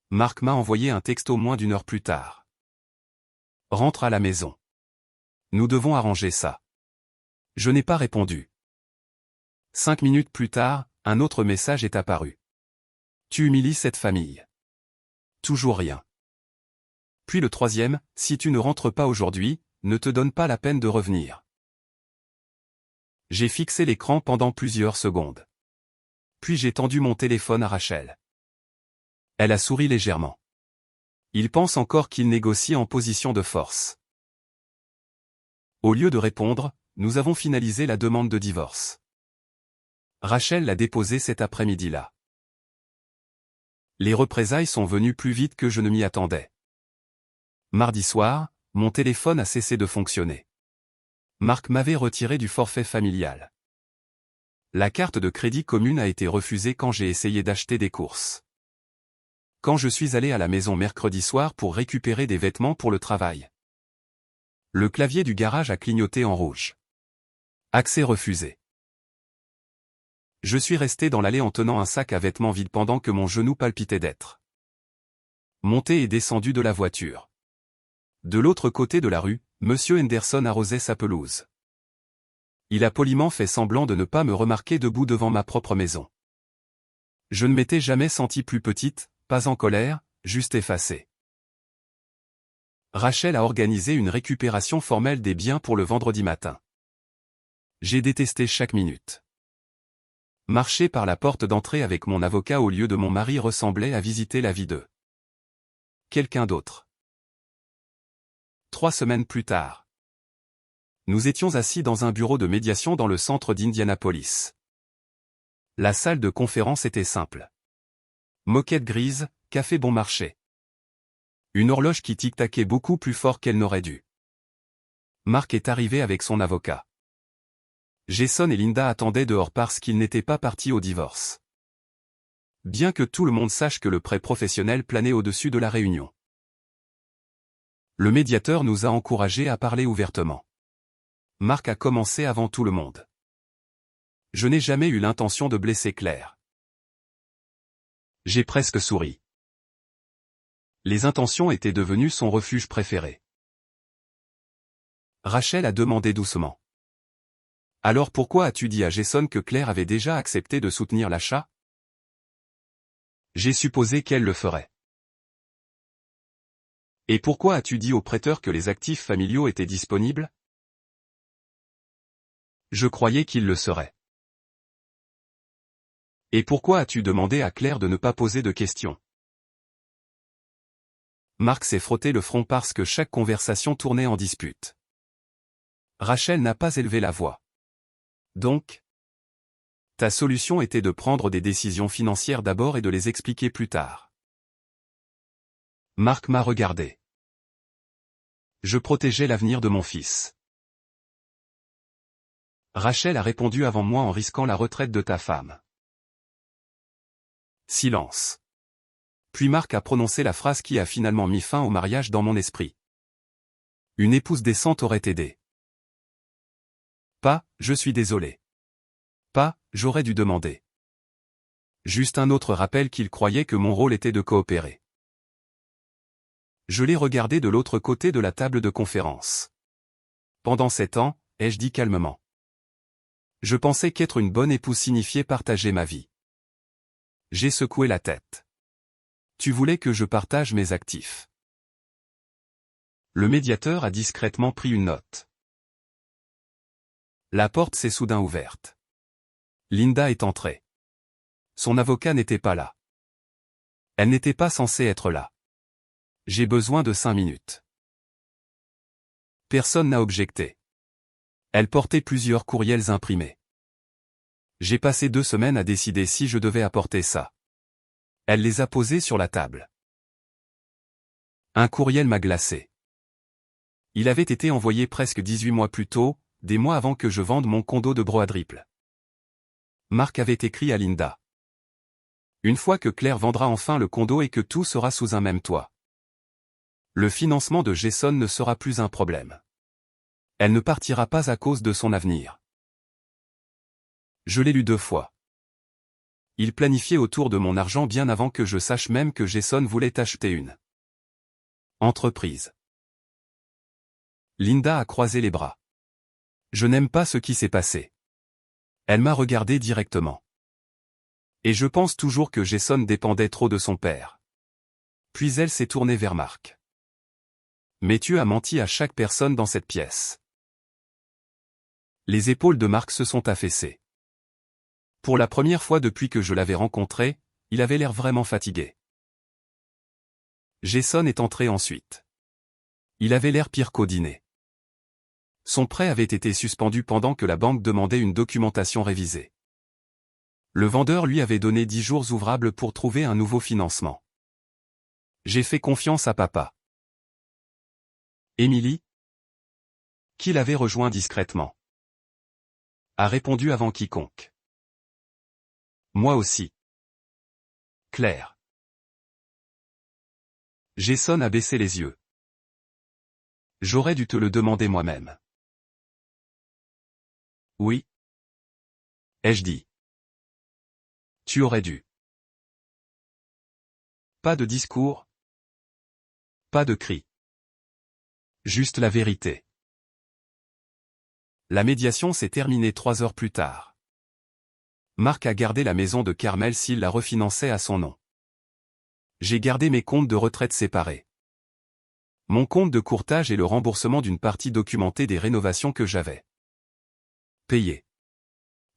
Marc m'a envoyé un texto moins d'1 heure plus tard. Rentre à la maison. Nous devons arranger ça. Je n'ai pas répondu. 5 minutes plus tard, un autre message est apparu. Tu humilies cette famille. Toujours rien. Puis le troisième, si tu ne rentres pas aujourd'hui, ne te donne pas la peine de revenir. J'ai fixé l'écran pendant plusieurs secondes. Puis j'ai tendu mon téléphone à Rachel. Elle a souri légèrement. Il pense encore qu'il négocie en position de force. Au lieu de répondre, nous avons finalisé la demande de divorce. Rachel l'a déposée cet après-midi-là. Les représailles sont venues plus vite que je ne m'y attendais. Mardi soir, mon téléphone a cessé de fonctionner. Marc m'avait retiré du forfait familial. La carte de crédit commune a été refusée quand j'ai essayé d'acheter des courses. Quand je suis allé à la maison mercredi soir pour récupérer des vêtements pour le travail. Le clavier du garage a clignoté en rouge. Accès refusé. Je suis resté dans l'allée en tenant un sac à vêtements vide pendant que mon genou palpitait d'être. Monté et descendu de la voiture. De l'autre côté de la rue, Monsieur Henderson arrosait sa pelouse. Il a poliment fait semblant de ne pas me remarquer debout devant ma propre maison. Je ne m'étais jamais senti plus petite, pas en colère, juste effacée. Rachel a organisé une récupération formelle des biens pour le vendredi matin. J'ai détesté chaque minute. Marcher par la porte d'entrée avec mon avocat au lieu de mon mari ressemblait à visiter la vie de quelqu'un d'autre. 3 semaines plus tard. Nous étions assis dans un bureau de médiation dans le centre d'Indianapolis. La salle de conférence était simple. Moquette grise, café bon marché. Une horloge qui tic-taquait beaucoup plus fort qu'elle n'aurait dû. Marc est arrivé avec son avocat. Jason et Linda attendaient dehors parce qu'ils n'étaient pas partis au divorce. Bien que tout le monde sache que le prêt professionnel planait au-dessus de la réunion. Le médiateur nous a encouragés à parler ouvertement. Marc a commencé avant tout le monde. Je n'ai jamais eu l'intention de blesser Claire. J'ai presque souri. Les intentions étaient devenues son refuge préféré. Rachel a demandé doucement. Alors pourquoi as-tu dit à Jason que Claire avait déjà accepté de soutenir l'achat? J'ai supposé qu'elle le ferait. Et pourquoi as-tu dit au prêteur que les actifs familiaux étaient disponibles? Je croyais qu'il le serait. Et pourquoi as-tu demandé à Claire de ne pas poser de questions? Marc s'est frotté le front parce que chaque conversation tournait en dispute. Rachel n'a pas élevé la voix. Donc, ta solution était de prendre des décisions financières d'abord et de les expliquer plus tard. Marc m'a regardé. Je protégeais l'avenir de mon fils. Rachel a répondu avant moi en risquant la retraite de ta femme. Silence. Puis Marc a prononcé la phrase qui a finalement mis fin au mariage dans mon esprit. Une épouse décente aurait aidé. Pas, je suis désolé. Pas, j'aurais dû demander. Juste un autre rappel qu'il croyait que mon rôle était de coopérer. Je l'ai regardé de l'autre côté de la table de conférence. Pendant 7 ans, ai-je dit calmement. Je pensais qu'être une bonne épouse signifiait partager ma vie. J'ai secoué la tête. Tu voulais que je partage mes actifs. Le médiateur a discrètement pris une note. La porte s'est soudain ouverte. Linda est entrée. Son avocat n'était pas là. Elle n'était pas censée être là. J'ai besoin de 5 minutes. Personne n'a objecté. Elle portait plusieurs courriels imprimés. J'ai passé 2 semaines à décider si je devais apporter ça. Elle les a posés sur la table. Un courriel m'a glacé. Il avait été envoyé presque 18 mois plus tôt, des mois avant que je vende mon condo de Broadripple. Mark avait écrit à Linda. Une fois que Claire vendra enfin le condo et que tout sera sous un même toit, le financement de Jason ne sera plus un problème. Elle ne partira pas à cause de son avenir. Je l'ai lu 2 fois. Il planifiait autour de mon argent bien avant que je sache même que Jason voulait acheter une entreprise. Linda a croisé les bras. Je n'aime pas ce qui s'est passé. Elle m'a regardé directement. Et je pense toujours que Jason dépendait trop de son père. Puis elle s'est tournée vers Mark. Mais tu as menti à chaque personne dans cette pièce. Les épaules de Mark se sont affaissées. Pour la première fois depuis que je l'avais rencontré, il avait l'air vraiment fatigué. Jason est entré ensuite. Il avait l'air pire qu'au dîner. Son prêt avait été suspendu pendant que la banque demandait une documentation révisée. Le vendeur lui avait donné 10 jours ouvrables pour trouver un nouveau financement. J'ai fait confiance à papa. Emily, qui l'avait rejoint discrètement, a répondu avant quiconque. Moi aussi. Claire. Jason a baissé les yeux. J'aurais dû te le demander moi-même. Oui. Ai-je dit. Tu aurais dû. Pas de discours. Pas de cris. Juste la vérité. La médiation s'est terminée 3 heures plus tard. Mark a gardé la maison de Carmel s'il la refinançait à son nom. J'ai gardé mes comptes de retraite séparés. Mon compte de courtage et le remboursement d'une partie documentée des rénovations que j'avais payées.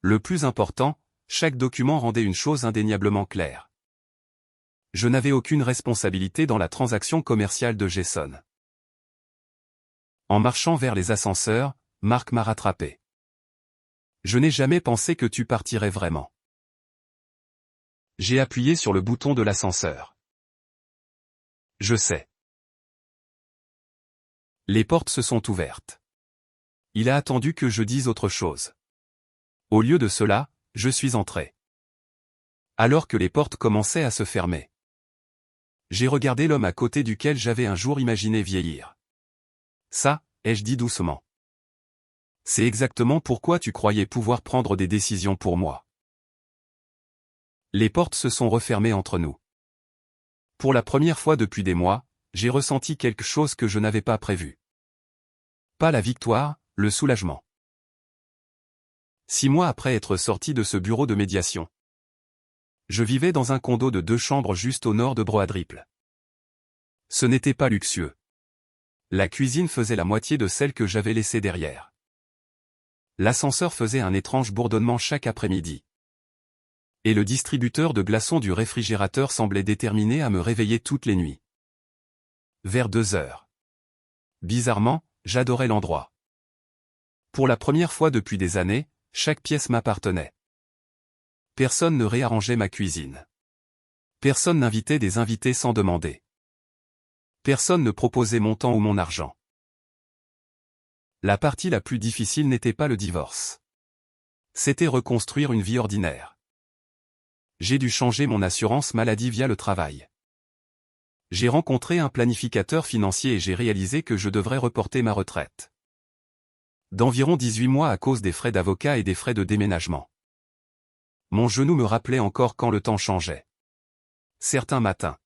Le plus important, chaque document rendait une chose indéniablement claire. Je n'avais aucune responsabilité dans la transaction commerciale de Jason. En marchant vers les ascenseurs, Mark m'a rattrapé. Je n'ai jamais pensé que tu partirais vraiment. J'ai appuyé sur le bouton de l'ascenseur. Je sais. Les portes se sont ouvertes. Il a attendu que je dise autre chose. Au lieu de cela, je suis entré. Alors que les portes commençaient à se fermer. J'ai regardé l'homme à côté duquel j'avais un jour imaginé vieillir. Ça, ai-je dit doucement. C'est exactement pourquoi tu croyais pouvoir prendre des décisions pour moi. Les portes se sont refermées entre nous. Pour la première fois depuis des mois, j'ai ressenti quelque chose que je n'avais pas prévu. Pas la victoire, le soulagement. 6 mois après être sorti de ce bureau de médiation, je vivais dans un condo de 2 chambres juste au nord de Broadripple. Ce n'était pas luxueux. La cuisine faisait la moitié de celle que j'avais laissée derrière. L'ascenseur faisait un étrange bourdonnement chaque après-midi. Et le distributeur de glaçons du réfrigérateur semblait déterminé à me réveiller toutes les nuits. Vers 2 heures. Bizarrement, j'adorais l'endroit. Pour la première fois depuis des années, chaque pièce m'appartenait. Personne ne réarrangeait ma cuisine. Personne n'invitait des invités sans demander. Personne ne proposait mon temps ou mon argent. La partie la plus difficile n'était pas le divorce. C'était reconstruire une vie ordinaire. J'ai dû changer mon assurance maladie via le travail. J'ai rencontré un planificateur financier et j'ai réalisé que je devrais reporter ma retraite d'environ 18 mois à cause des frais d'avocat et des frais de déménagement. Mon genou me rappelait encore quand le temps changeait. Certains matins,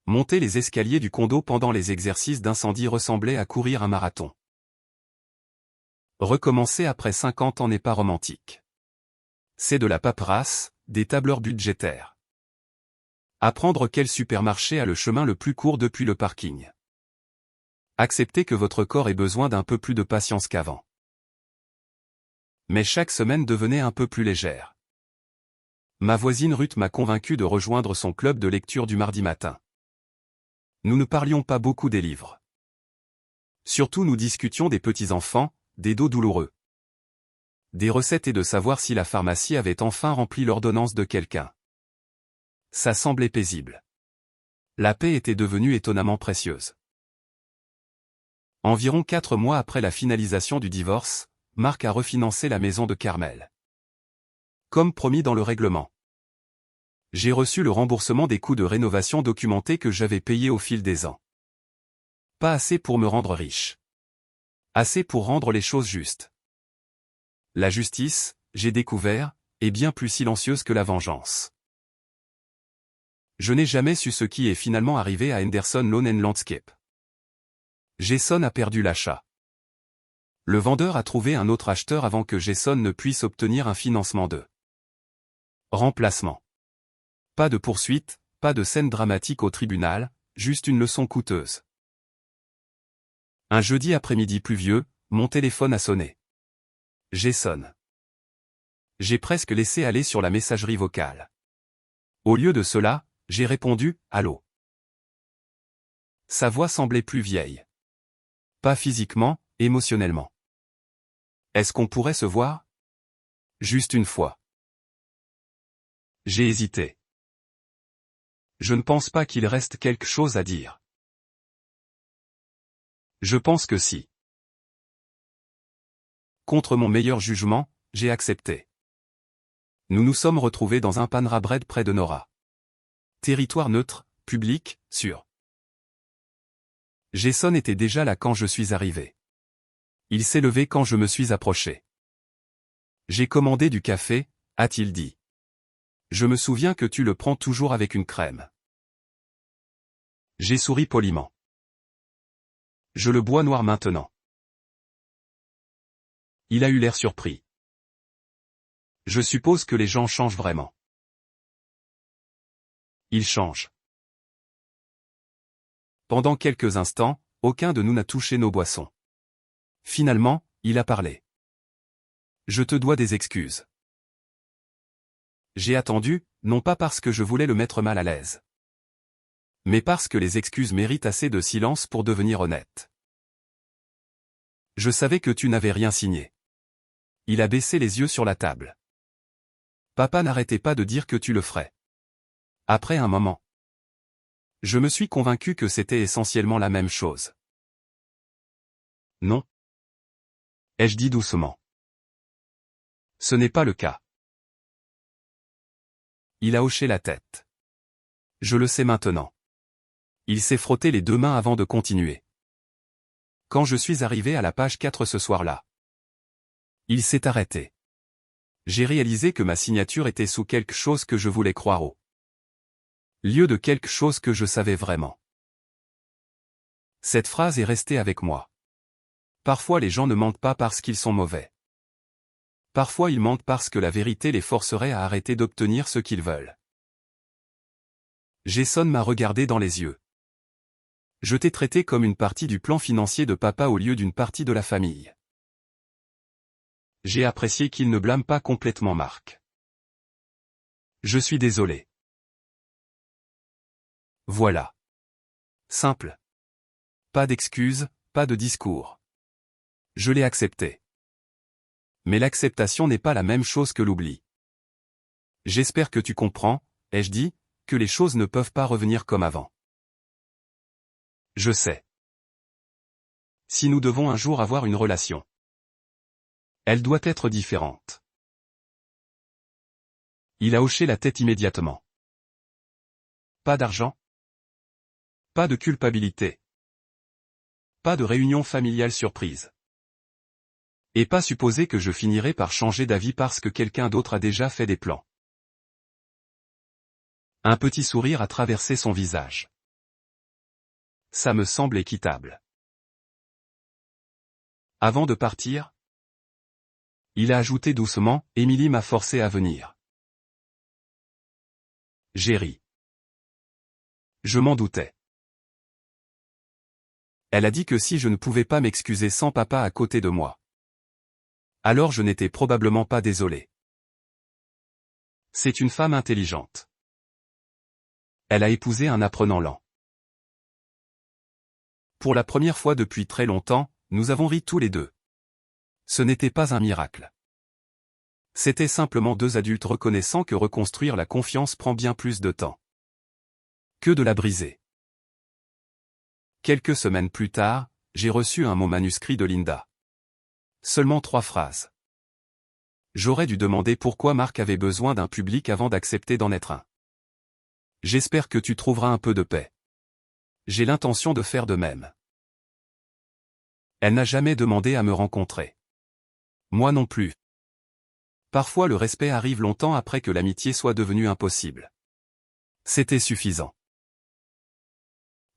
monter les escaliers du condo pendant les exercices d'incendie ressemblait à courir un marathon. Recommencer après 50 ans n'est pas romantique. C'est de la paperasse, des tableurs budgétaires. Apprendre quel supermarché a le chemin le plus court depuis le parking. Accepter que votre corps ait besoin d'un peu plus de patience qu'avant. Mais chaque semaine devenait un peu plus légère. Ma voisine Ruth m'a convaincu de rejoindre son club de lecture du mardi matin. Nous ne parlions pas beaucoup des livres. Surtout nous discutions des petits-enfants, des dos douloureux. Des recettes et de savoir si la pharmacie avait enfin rempli l'ordonnance de quelqu'un. Ça semblait paisible. La paix était devenue étonnamment précieuse. Environ 4 mois après la finalisation du divorce, Marc a refinancé la maison de Carmel. Comme promis dans le règlement. J'ai reçu le remboursement des coûts de rénovation documentés que j'avais payés au fil des ans. Pas assez pour me rendre riche. Assez pour rendre les choses justes. La justice, j'ai découvert, est bien plus silencieuse que la vengeance. Je n'ai jamais su ce qui est finalement arrivé à Henderson Lawn & Landscape. Jason a perdu l'achat. Le vendeur a trouvé un autre acheteur avant que Jason ne puisse obtenir un financement de remplacement. Pas de poursuite, pas de scène dramatique au tribunal, juste une leçon coûteuse. Un jeudi après-midi pluvieux, mon téléphone a sonné. Jason. J'ai presque laissé aller sur la messagerie vocale. Au lieu de cela, j'ai répondu « Allô ». Sa voix semblait plus vieille. Pas physiquement, émotionnellement. Est-ce qu'on pourrait se voir? Juste une fois. J'ai hésité. Je ne pense pas qu'il reste quelque chose à dire. Je pense que si. Contre mon meilleur jugement, j'ai accepté. Nous nous sommes retrouvés dans un Panera-Bread près de Nora. Territoire neutre, public, sûr. Jason était déjà là quand je suis arrivé. Il s'est levé quand je me suis approché. J'ai commandé du café, a-t-il dit. Je me souviens que tu le prends toujours avec une crème. J'ai souri poliment. Je le bois noir maintenant. Il a eu l'air surpris. Je suppose que les gens changent vraiment. Ils changent. Pendant quelques instants, aucun de nous n'a touché nos boissons. Finalement, il a parlé. Je te dois des excuses. J'ai attendu, non pas parce que je voulais le mettre mal à l'aise. Mais parce que les excuses méritent assez de silence pour devenir honnêtes. Je savais que tu n'avais rien signé. Il a baissé les yeux sur la table. Papa n'arrêtait pas de dire que tu le ferais. Après un moment. Je me suis convaincu que c'était essentiellement la même chose. Non. Ai-je dit doucement. Ce n'est pas le cas. Il a hoché la tête. Je le sais maintenant. Il s'est frotté les deux mains avant de continuer. Quand je suis arrivé à la page 4 ce soir-là. Il s'est arrêté. J'ai réalisé que ma signature était sous quelque chose que je voulais croire au lieu de quelque chose que je savais vraiment. Cette phrase est restée avec moi. Parfois les gens ne mentent pas parce qu'ils sont mauvais. Parfois ils mentent parce que la vérité les forcerait à arrêter d'obtenir ce qu'ils veulent. Jason m'a regardé dans les yeux. Je t'ai traité comme une partie du plan financier de papa au lieu d'une partie de la famille. J'ai apprécié qu'il ne blâme pas complètement Marc. Je suis désolé. Voilà. Simple. Pas d'excuses, pas de discours. Je l'ai accepté. Mais l'acceptation n'est pas la même chose que l'oubli. J'espère que tu comprends, ai-je dit, que les choses ne peuvent pas revenir comme avant. Je sais. Si nous devons un jour avoir une relation, elle doit être différente. Il a hoché la tête immédiatement. Pas d'argent. Pas de culpabilité. Pas de réunion familiale surprise. Et pas supposer que je finirai par changer d'avis parce que quelqu'un d'autre a déjà fait des plans. Un petit sourire a traversé son visage. Ça me semble équitable. Avant de partir, Il a ajouté doucement, Émilie m'a forcé à venir. J'ai ri. Je m'en doutais. Elle a dit que si je ne pouvais pas m'excuser sans papa à côté de moi, alors je n'étais probablement pas désolé. C'est une femme intelligente. Elle a épousé un apprenant lent. Pour la première fois depuis très longtemps, nous avons ri tous les deux. Ce n'était pas un miracle. C'était simplement deux adultes reconnaissant que reconstruire la confiance prend bien plus de temps que de la briser. Quelques semaines plus tard, j'ai reçu un mot manuscrit de Linda. Seulement 3 phrases. J'aurais dû demander pourquoi Marc avait besoin d'un public avant d'accepter d'en être un. J'espère que tu trouveras un peu de paix. J'ai l'intention de faire de même. Elle n'a jamais demandé à me rencontrer. Moi non plus. Parfois le respect arrive longtemps après que l'amitié soit devenue impossible. C'était suffisant.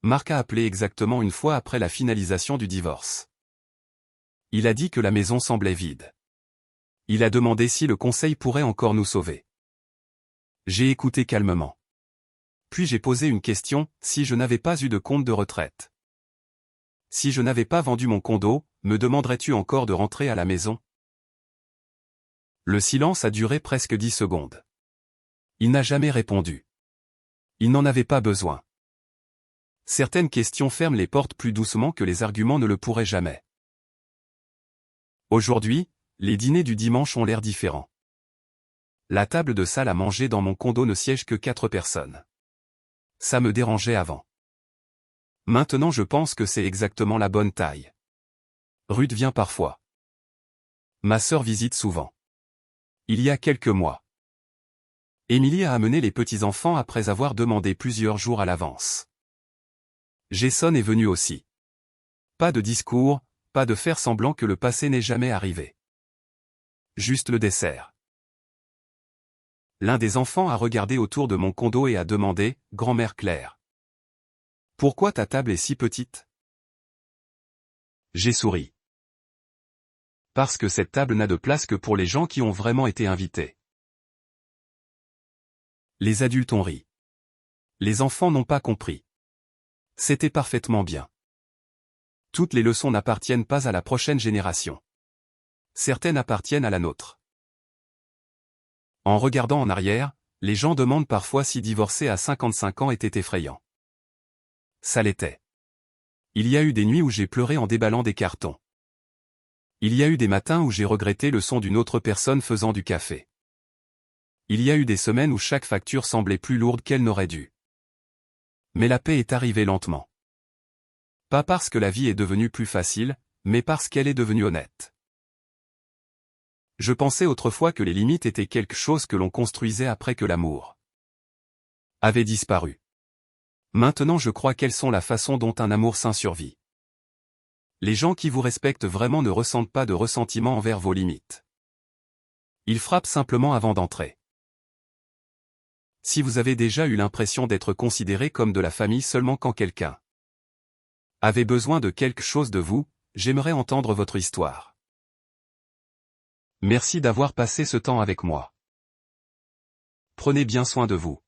Marc a appelé exactement une fois après la finalisation du divorce. Il a dit que la maison semblait vide. Il a demandé si le conseil pourrait encore nous sauver. J'ai écouté calmement. Puis j'ai posé une question, si je n'avais pas eu de compte de retraite. Si je n'avais pas vendu mon condo, me demanderais-tu encore de rentrer à la maison? Le silence a duré presque 10 secondes. Il n'a jamais répondu. Il n'en avait pas besoin. Certaines questions ferment les portes plus doucement que les arguments ne le pourraient jamais. Aujourd'hui, les dîners du dimanche ont l'air différents. La table de salle à manger dans mon condo ne siège que 4 personnes. Ça me dérangeait avant. Maintenant je pense que c'est exactement la bonne taille. Ruth vient parfois. Ma sœur visite souvent. Il y a quelques mois. Émilie a amené les petits-enfants après avoir demandé plusieurs jours à l'avance. Jason est venu aussi. Pas de discours, pas de faire semblant que le passé n'est jamais arrivé. Juste le dessert. L'un des enfants a regardé autour de mon condo et a demandé, « Grand-mère Claire. Pourquoi ta table est si petite ?» J'ai souri. Parce que cette table n'a de place que pour les gens qui ont vraiment été invités. Les adultes ont ri. Les enfants n'ont pas compris. C'était parfaitement bien. Toutes les leçons n'appartiennent pas à la prochaine génération. Certaines appartiennent à la nôtre. En regardant en arrière, les gens demandent parfois si divorcer à 55 ans était effrayant. Ça l'était. Il y a eu des nuits où j'ai pleuré en déballant des cartons. Il y a eu des matins où j'ai regretté le son d'une autre personne faisant du café. Il y a eu des semaines où chaque facture semblait plus lourde qu'elle n'aurait dû. Mais la paix est arrivée lentement. Pas parce que la vie est devenue plus facile, mais parce qu'elle est devenue honnête. Je pensais autrefois que les limites étaient quelque chose que l'on construisait après que l'amour avait disparu. Maintenant je crois qu'elles sont la façon dont un amour sain survit. Les gens qui vous respectent vraiment ne ressentent pas de ressentiment envers vos limites. Ils frappent simplement avant d'entrer. Si vous avez déjà eu l'impression d'être considéré comme de la famille seulement quand quelqu'un avait besoin de quelque chose de vous, j'aimerais entendre votre histoire. Merci d'avoir passé ce temps avec moi. Prenez bien soin de vous.